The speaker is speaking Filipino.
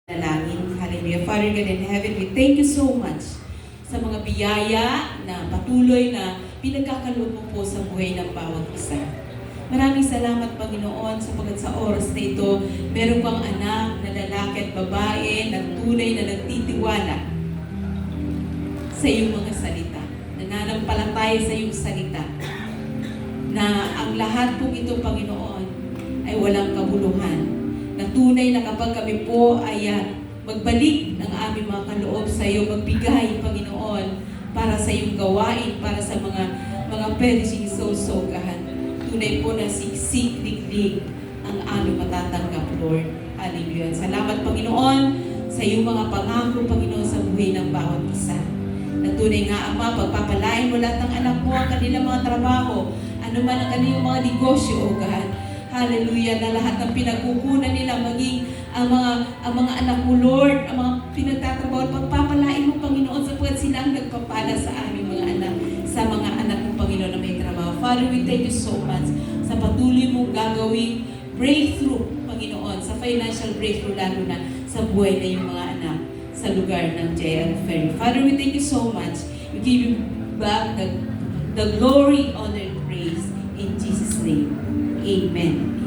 Dalangin. Hallelujah. Father God in heaven, we thank you so much sa mga biyaya na patuloy na pinagkakaloob mo po sa buhay ng bawat isa. Maraming salamat, Panginoon, sapagkat sa oras na ito, meron kang anak na lalaki at babae na tunay na nagtitiwala sa iyong mga salita. Nananampalataya sa iyong salita. Na ang lahat pong ito, Panginoon, ay walang kabuluhan. Na tunay na kapag kami po ay magbalik ng aming mga kaloob sa iyo, magbigay, Panginoon, para sa iyong gawain, para sa mga perishing souls-sogahan. Tunay po na siksik, liglig ang aming matatanggap, Lord. Hallelujah. Salamat, Panginoon, sa iyong mga pangako, Panginoon, sa buhay ng bawat isa. Na tunay nga, Ama, pagpapalain mo lahat ng anak mo, ang kanilang mga trabaho, ano man ang kanilang mga negosyo, O God. Hallelujah, na lahat ng pinagkukunan nila, maging ang mga anak mo, Lord, ang mga pinagtatrabaho, pagpapalain mo, Panginoon, sapagkat sila ang nagpapala sa aming mga anak, sa mga anak mo, Panginoon, na may trabaho. Father, we thank you so much sa patuloy mong gagawing breakthrough, Panginoon, sa financial breakthrough, lalo na sa buhay na yung mga anak sa lugar ng J.L. Ferry. Father, we thank you so much. We give you back the glory, honor, and praise in Jesus' name. Amen.